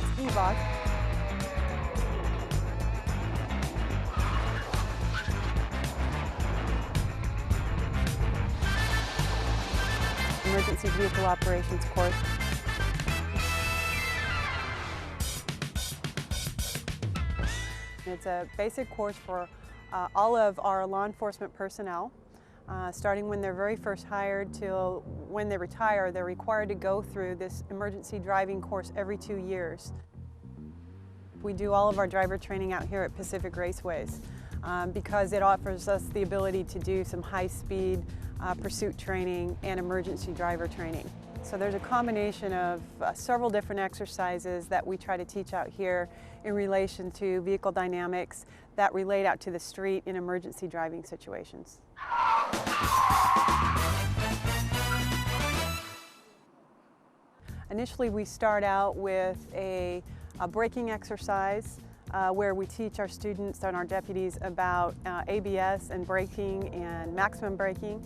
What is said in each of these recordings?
It's EVOC. Emergency Vehicle Operations course. It's a basic course for all of our law enforcement personnel. Starting when they're very first hired till when they retire, they're required to go through this emergency driving course every 2 years. We do all of our driver training out here at Pacific Raceways because it offers us the ability to do some high-speed pursuit training and emergency driver training. So there's a combination of several different exercises that we try to teach out here in relation to vehicle dynamics that relate out to the street in emergency driving situations. Initially, we start out with a braking exercise where we teach our students and our deputies about ABS and braking and maximum braking.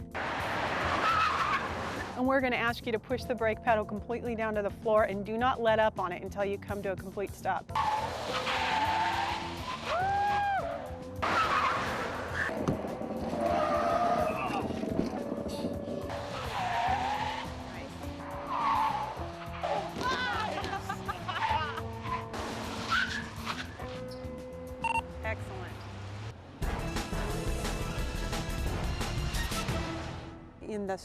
And we're going to ask you to push the brake pedal completely down to the floor and do not let up on it until you come to a complete stop. In the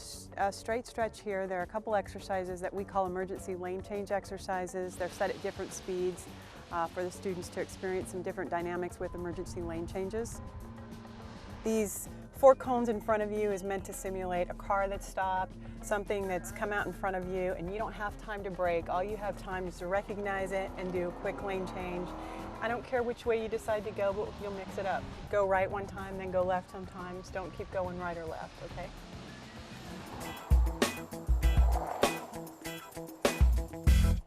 straight stretch here, there are a couple exercises that we call emergency lane change exercises. They're set at different speeds for the students to experience some different dynamics with emergency lane changes. These 4 cones in front of you is meant to simulate a car that's stopped, something that's come out in front of you, and you don't have time to brake. All you have time is to recognize it and do a quick lane change. I don't care which way you decide to go, but you'll mix it up. Go right one time, then go left sometimes. Don't keep going right or left, okay?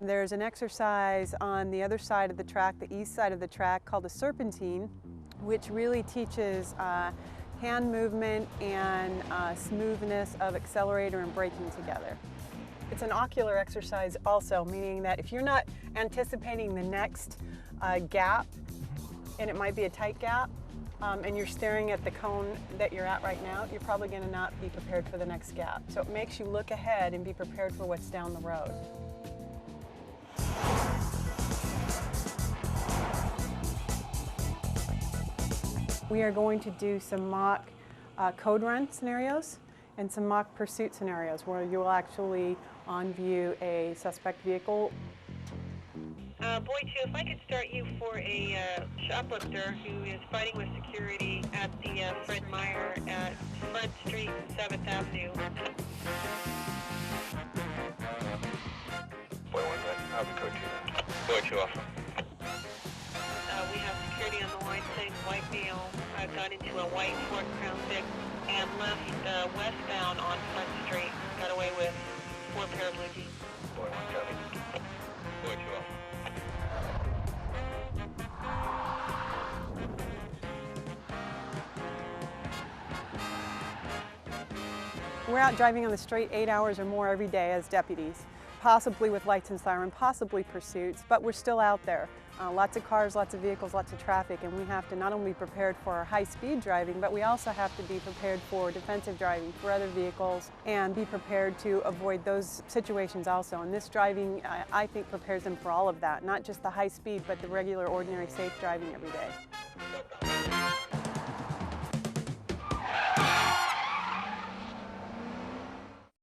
There's an exercise on the other side of the track, the east side of the track, called the Serpentine, which really teaches hand movement and smoothness of accelerator and braking together. It's an ocular exercise also, meaning that if you're not anticipating the next gap, and it might be a tight gap, and you're staring at the cone that you're at right now, you're probably going to not be prepared for the next gap. So it makes you look ahead and be prepared for what's down the road. We are going to do some mock code run scenarios and some mock pursuit scenarios where you will actually on view a suspect vehicle. Boy 2, if I could start you for a shoplifter who is fighting with security at the Fred Meyer at Front Street and 7th Avenue. Boy 1, I'll be code 2 then. Boy 2 off. We have security on the line saying white male got into a white Ford Crown Vic and left westbound on Front Street. Got away with 4 pair of blue jeans. Boy 1 copy. Boy 2 off. We're out driving on the street 8 hours or more every day as deputies, possibly with lights and siren, possibly pursuits, but we're still out there. Lots of cars, lots of vehicles, lots of traffic, and we have to not only be prepared for our high-speed driving, but we also have to be prepared for defensive driving for other vehicles and be prepared to avoid those situations also. And this driving, I think, prepares them for all of that, not just the high speed, but the regular, ordinary, safe driving every day.